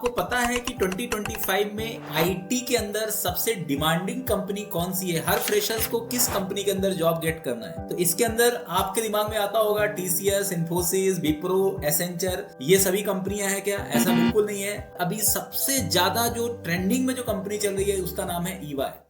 आपको पता है कि 2025 में आईटी के अंदर सबसे डिमांडिंग कंपनी कौन सी है? हर फ्रेशर्स को किस कंपनी के अंदर जॉब गेट करना है? तो इसके अंदर आपके दिमाग में आता होगा टीसीएस, इन्फोसिस, विप्रो, एसेंचर, ये सभी कंपनियां हैं क्या? ऐसा बिल्कुल नहीं है। अभी सबसे ज्यादा जो ट्रेंडिंग में जो कंपनी चल रही है उसका नाम है ईवाई।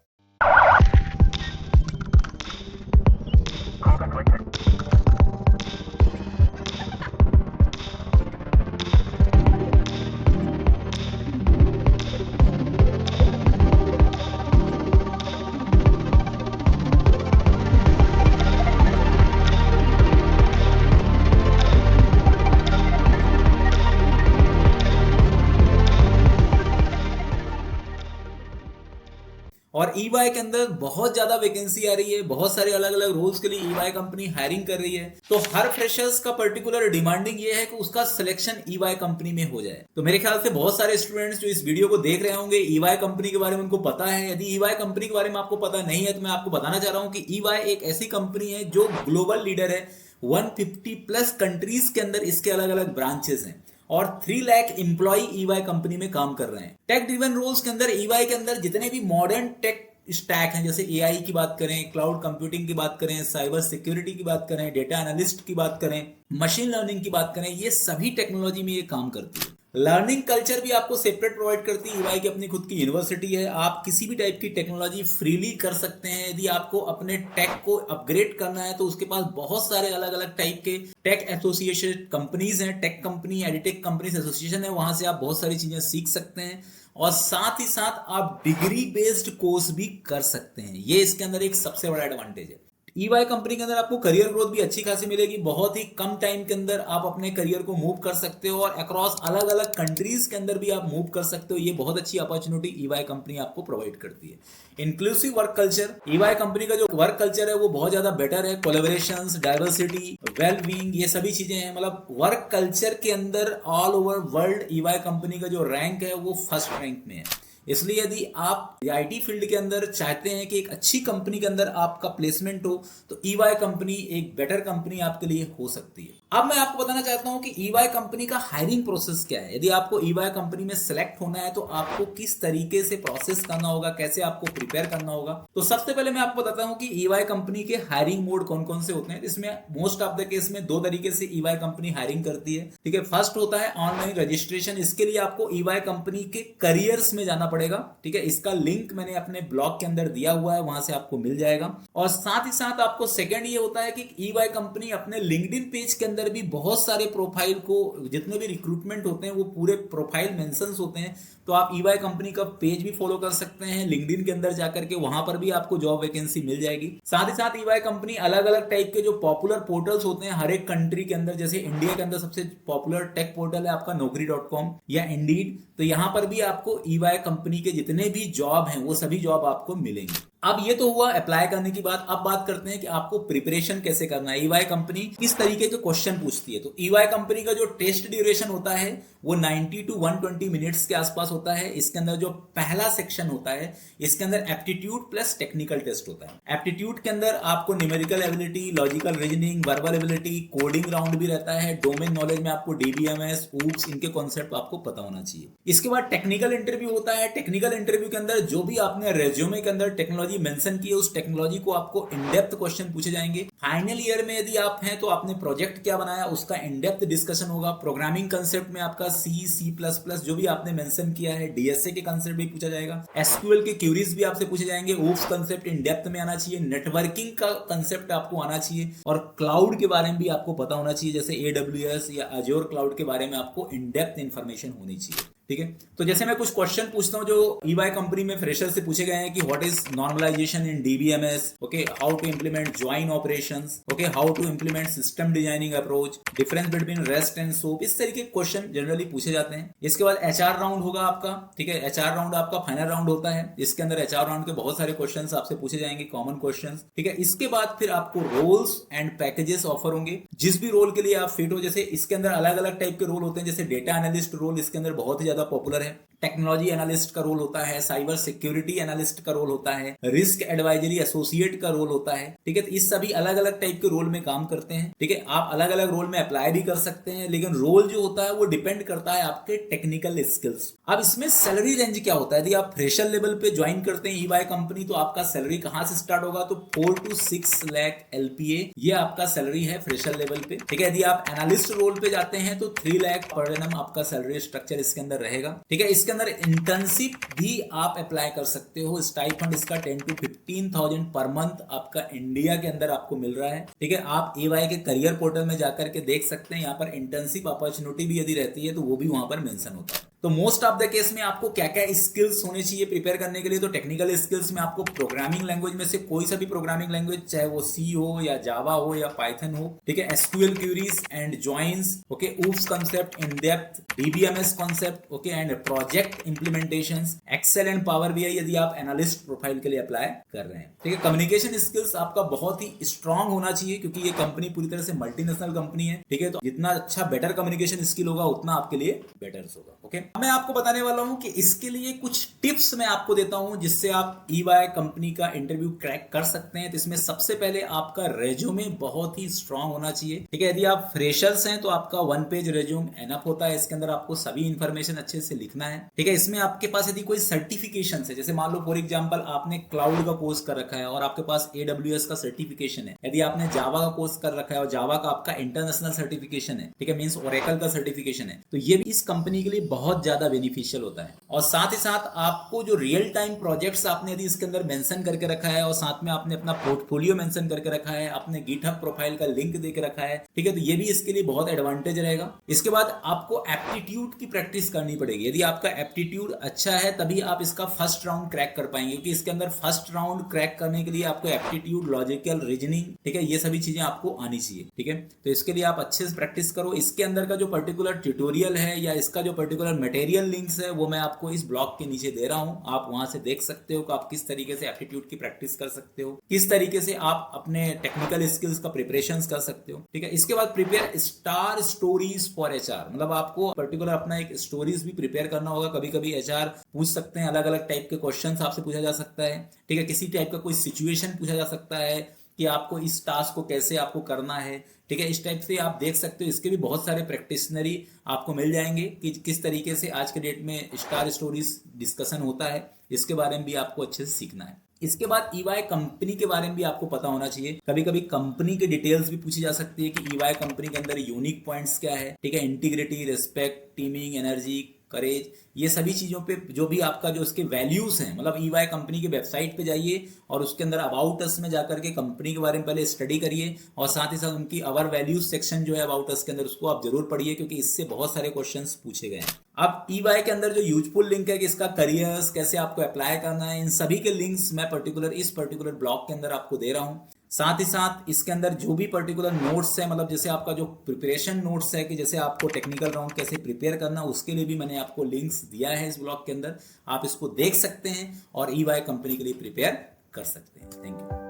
और ईवाई के अंदर बहुत ज्यादा वैकेंसी आ रही है, बहुत सारे अलग अलग रोल्स के लिए ईवाई कंपनी हायरिंग कर रही है। तो हर फ्रेशर्स का पर्टिकुलर डिमांडिंग ये है कि उसका सिलेक्शन ईवाई कंपनी में हो जाए। तो मेरे ख्याल से बहुत सारे स्टूडेंट्स जो इस वीडियो को देख रहे होंगे ईवाई कंपनी के बारे में उनको पता है। यदि ईवाई कंपनी के बारे में आपको पता नहीं है तो मैं आपको बताना चाह रहा हूं कि ईवाई एक ऐसी कंपनी है जो ग्लोबल लीडर है। 150 प्लस कंट्रीज के अंदर इसके अलग अलग ब्रांचेस हैं और 3 लाख एम्प्लॉय ईवाई कंपनी में काम कर रहे हैं। टेक ड्रिवन रोल्स के अंदर ईवाई के अंदर जितने भी मॉडर्न टेक स्टैक हैं, जैसे एआई की बात करें, क्लाउड कंप्यूटिंग की बात करें, साइबर सिक्योरिटी की बात करें, डेटा एनालिस्ट की बात करें, मशीन लर्निंग की बात करें, ये सभी टेक्नोलॉजी में ये काम करती है। लर्निंग कल्चर भी आपको सेपरेट प्रोवाइड करती है। ईवाई की अपनी खुद की यूनिवर्सिटी है। आप किसी भी टाइप की टेक्नोलॉजी फ्रीली कर सकते हैं। यदि आपको अपने टेक को अपग्रेड करना है तो उसके पास बहुत सारे अलग अलग टाइप के टेक एसोसिएशन कंपनीज हैं। Tech company, edtech companies association है, वहां से आप बहुत सारी चीजें सीख सकते हैं और साथ ही साथ आप डिग्री बेस्ड कोर्स भी कर सकते हैं। ये इसके अंदर एक सबसे बड़ा एडवांटेज है। ईवाई कंपनी के अंदर आपको करियर ग्रोथ भी अच्छी खासी मिलेगी। बहुत ही कम टाइम के अंदर आप अपने करियर को मूव कर सकते हो और अक्रॉस अलग अलग कंट्रीज के अंदर भी आप मूव कर सकते हो। ये बहुत अच्छी अपॉर्चुनिटी ईवाई कंपनी आपको प्रोवाइड करती है। Inclusive work culture, EY company का जो वर्क कल्चर है वो बहुत ज्यादा बेटर है। कोलैबोरेशंस, डाइवर्सिटी, वेलबींग, ये सभी चीजें हैं। मतलब वर्क कल्चर के अंदर all over world EY company का जो रैंक है वो फर्स्ट रैंक में है। इसलिए यदि आप आईटी फील्ड के अंदर चाहते हैं कि एक अच्छी कंपनी के अंदर आपका प्लेसमेंट हो तो ईवाई कंपनी एक बेटर कंपनी आपके लिए हो सकती है। अब मैं आपको बताना चाहता हूं कि ईवाई कंपनी का हायरिंग प्रोसेस क्या है। यदि आपको ईवाई कंपनी में सेलेक्ट होना है तो आपको किस तरीके से प्रोसेस करना होगा, कैसे आपको प्रिपेयर करना होगा। तो सबसे पहले मैं आपको बताता हूं कि ईवाई कंपनी के हायरिंग मोड कौन कौन से होते हैं। इसमें मोस्ट ऑफ द केस में 2 तरीके से ईवाई कंपनी हायरिंग करती है। ठीक है, फर्स्ट होता है ऑनलाइन रजिस्ट्रेशन। इसके लिए आपको ईवाई कंपनी के करियर्स में जाना पड़ेगा। ठीक है, इसका लिंक मैंने अपने ब्लॉग के अंदर दिया हुआ है, वहां से आपको मिल जाएगा। और साथ ही साथ आपको सेकंड ये होता है कि ईवाई कंपनी अपने लिंक्डइन पेज के अंदर भी बहुत सारे प्रोफाइल को, जितने भी रिक्रूटमेंट होते हैं वो पूरे प्रोफाइल मेंशंस होते हैं। तो आप ईवाई कंपनी का पेज भी फॉलो कर सकते हैं लिंक्डइन के अंदर जाकर के, वहां पर भी आपको जॉब वैकेंसी मिल जाएगी। साथ ही साथ ईवाई कंपनी अलग अलग टाइप के जो पॉपुलर पोर्टल्स होते हैं हर एक कंट्री के अंदर, जैसे इंडिया के अंदर सबसे पॉपुलर टेक पोर्टल है आपका naukri.com या इंडीड, तो यहां पर भी आपको ईवाई कंपनी के जितने भी जॉब हैं वो सभी जॉब आपको मिलेंगे। अब ये तो हुआ अप्लाई करने की बात। अब बात करते हैं कि आपको प्रिपरेशन कैसे करना है, ईवाई कंपनी किस तरीके के क्वेश्चन पूछती है। तो ईवाई कंपनी का जो टेस्ट ड्यूरेशन होता है वो 90 to 120 मिनट्स के आसपास होता है। इसके अंदर जो पहला सेक्शन होता है इसके अंदर एप्टीट्यूड प्लस टेक्निकल टेस्ट होता है। एप्टीट्यूड के अंदर आपको numerical ability, logical reasoning, verbal ability, coding round भी रहता है। डोमेन नॉलेज में आपको डीबीएमएस, ऊप्स, इनके कॉन्सेप्ट आपको पता होना चाहिए। इसके बाद टेक्निकल इंटरव्यू होता है। टेक्निकल इंटरव्यू के अंदर जो भी आपने रेज्यूमे के अंदर टेक्नोलॉजी मेंशन की है उस टेक्नोलॉजी को आपको इन डेप्थ क्वेश्चन पूछे जाएंगे। फाइनल ईयर में यदि आप हैं तो आपने प्रोजेक्ट क्या बनाया उसका इन डेप्थ डिस्कशन होगा। प्रोग्रामिंग कंसेप्ट में आपका सी, C++ जो भी आपने मेंशन किया है, डीएसए के कंसेप्ट भी पूछा जाएगा। एसक्यूएल के क्यूरीज भी आपसे पूछे जाएंगे। ओप्स कंसेप्ट इन डेप्थ में आना चाहिए। नेटवर्किंग का कंसेप्ट आपको आना चाहिए और क्लाउड के बारे में भी आपको पता होना चाहिए, जैसे AWS या अज्योर क्लाउड के बारे में आपको इन डेप्थ इंफॉर्मेशन होनी चाहिए। ठीक है, तो जैसे मैं कुछ क्वेश्चन पूछता हूं जो ईवाई कंपनी में फ्रेशर से पूछे गए हैं कि what is normalization in DBMS, okay, how to implement join operations, okay, how to implement system designing approach, difference between REST and SOAP, इस तरीके के क्वेश्चन जनरली पूछे जाते हैं। इसके बाद एचआर राउंड होगा आपका। ठीक है, एचआर राउंड आपका फाइनल राउंड होता है। इसके अंदर एचआर राउंड के बहुत सारे क्वेश्चन आपसे पूछे जाएंगे, कॉमन क्वेश्चन। ठीक है, इसके बाद फिर आपको रोल्स एंड पैकेजेस ऑफर होंगे जिस भी रोल के लिए आप फिट हो। जैसे इसके अंदर अलग अलग टाइप के रोल होते हैं, जैसे डेटा एनालिस्ट रोल इसके अंदर बहुत ही ज्यादा पॉपुलर है। टेक्नोलॉजी एनालिस्ट का रोल होता है, साइबर सिक्योरिटी एनालिस्ट का रोल होता है, रिस्क एडवाइजरी एसोसिएट का रोल होता है। ठीक है, तो इस सभी अलग अलग टाइप के रोल में काम करते हैं। ठीक है, आप अलग अलग रोल में अप्लाई भी कर सकते हैं, लेकिन रोल जो होता है वो डिपेंड करता है आपके टेक्निकल स्किल्स। अब इसमें सैलरी रेंज क्या होता है? यदि आप फ्रेशर लेवल पे ज्वाइन करते हैं ईवाई कंपनी, तो आपका सैलरी कहां से स्टार्ट होगा? तो 4 to 6 लाख LPA ये आपका सैलरी है फ्रेशर लेवल पे, ठीक है। यदि आप एनालिस्ट रोल पे जाते हैं तो 3 लाख पर एनम आपका सैलरी स्ट्रक्चर इसके अंदर रहेगा, ठीक है। इसके अंदर इंटर्नशिप भी आप अप्लाई कर सकते हो। स्टाइपेंड इसका 10 to 15,000 पर मंथ आपका इंडिया के अंदर आपको मिल रहा है, ठीक है। आप EY के करियर पोर्टल में जाकर के देख सकते हैं, यहाँ पर इंटर्नशिप अपॉर्चुनिटी भी यदि रहती है तो वो भी वहां पर मेंशन होता है। तो मोस्ट ऑफ द केस में आपको क्या क्या स्किल्स होने चाहिए प्रिपेयर करने के लिए? तो टेक्निकल स्किल्स में आपको प्रोग्रामिंग लैंग्वेज में से कोई सा भी प्रोग्रामिंग लैंग्वेज, चाहे वो C हो या जावा हो या पाइथन हो, ठीक है। SQL queries and joins, okay, OOPs concept, in depth DBMS concept, okay, and project implementations, Excel and power BI यदि आप एनालिस्ट प्रोफाइल के लिए अप्लाई कर रहे हैं, ठीक है। कम्युनिकेशन स्किल्स आपका बहुत ही स्ट्रांग होना चाहिए, क्योंकि ये कंपनी पूरी तरह से मल्टीनेशनल कंपनी है, ठीक है। तो जितना अच्छा बेटर कम्युनिकेशन स्किल होगा उतना आपके लिए बेटर होगा, ओके। मैं आपको बताने वाला हूं कि इसके लिए कुछ टिप्स मैं आपको देता हूं जिससे आप EY कंपनी का इंटरव्यू क्रैक कर सकते हैं। तो इसमें सबसे पहले आपका रेज्यूमे बहुत ही स्ट्रांग होना चाहिए, ठीक है। यदि आप फ्रेशर्स हैं तो आपका 1 पेज रेज्यूम एनफ होता है। इसके अंदर आपको सभी इंफॉर्मेशन अच्छे से लिखना है, ठीक है। इसमें आपके पास यदि कोई सर्टिफिकेशन है, जैसे मान लो फॉर एग्जाम्पल आपने क्लाउड का कोर्स कर रखा है और आपके पास AWS का सर्टिफिकेशन है, यदि आपने जावा का कोर्स कर रखा है और जावा का आपका इंटरनेशनल सर्टिफिकेशन है, ठीक है, मींस ओरेकल का सर्टिफिकेशन है, तो ये भी इस कंपनी के लिए बहुत ज्यादा बेनिफिशियल होता है। और साथ ही साथ आपको जो रियल टाइम प्रोजेक्ट्स आपने यदि इसके अंदर मेंशन करके रखा है और साथ में आपने अपना पोर्टफोलियो मेंशन करके रखा है, आपने गिटहब प्रोफाइल का लिंक देके रखा है, ठीक है, तो ये भी इसके लिए बहुत एडवांटेज रहेगा। इसके बाद आपको एप्टीट्यूड की प्रैक्टिस करनी पड़ेगी। यदि आपका एप्टीट्यूड अच्छा है तभी आप इसका फर्स्ट राउंड क्रैक कर पाएंगे, क्योंकि इसके अंदर फर्स्ट राउंड क्रैक करने के लिए आपको एप्टीट्यूड, लॉजिकल रीजनिंग, ठीक है, ये सभी चीजें आपको आनी चाहिए, ठीक है। तो इसके लिए आप अच्छे से प्रैक्टिस करो। इसके अंदर का जो पर्टिकुलर ट्यूटोरियल है या इसका जो पर्टिकुलर मटेरियल लिंक्स है वो मैं आपको इस ब्लॉग के नीचे दे रहा हूं। आप वहां से देख सकते हो कि आप किस तरीके से एप्टीट्यूड की प्रैक्टिस कर सकते हो, किस तरीके से आप अपने टेक्निकल स्किल्स का प्रिपरेशन कर सकते हो, ठीक है। इसके बाद prepare star stories for HR, मतलब आपको पर्टिकुलर अपना एक स्टोरीज भी प्रिपेयर करना होगा। कभी कभी HR पूछ सकते हैं, अलग अलग टाइप के क्वेश्चंस आपसे पूछा जा सकता है, ठीक है। किसी टाइप का कोई सिचुएशन पूछा जा सकता है कि आपको इस टास्क को कैसे आपको करना है, ठीक है। इस टाइप से आप देख सकते हो। इसके भी बहुत सारे प्रैक्टिशनरी आपको मिल जाएंगे कि किस तरीके से आज के डेट में स्टार स्टोरीज डिस्कशन होता है, इसके बारे में भी आपको अच्छे से सीखना है। इसके बाद EY कंपनी के बारे में भी आपको पता होना चाहिए। कभी कभी कंपनी के डिटेल्स भी पूछी जा सकती है कि EY कंपनी के अंदर यूनिक पॉइंट्स क्या है, ठीक है। इंटीग्रिटी, रिस्पेक्ट, टीमिंग, एनर्जी, करेज, ये सभी चीजों पे जो भी आपका जो उसके वैल्यूज हैं, मतलब EY कंपनी की वेबसाइट पे जाइए और उसके अंदर अबाउट अस में जाकर के कंपनी के बारे में पहले स्टडी करिए और साथ ही साथ उनकी अवर वैल्यूज सेक्शन जो है अबाउट अस के अंदर, उसको आप जरूर पढ़िए, क्योंकि इससे बहुत सारे क्वेश्चंस पूछे गए हैं। अब EY के अंदर जो यूजफुल लिंक है कि इसका करियर्स कैसे आपको अप्लाई करना है, इन सभी के लिंक्स मैं इस पर्टिकुलर ब्लॉग के अंदर आपको दे रहा हूं। साथ ही साथ इसके अंदर जो भी पर्टिकुलर नोट्स है, मतलब जैसे आपका जो प्रिपरेशन नोट्स है कि जैसे आपको टेक्निकल राउंड कैसे प्रिपेयर करना, उसके लिए भी मैंने आपको लिंक्स दिया है इस ब्लॉग के अंदर। आप इसको देख सकते हैं और EY कंपनी के लिए प्रिपेयर कर सकते हैं। Thank you.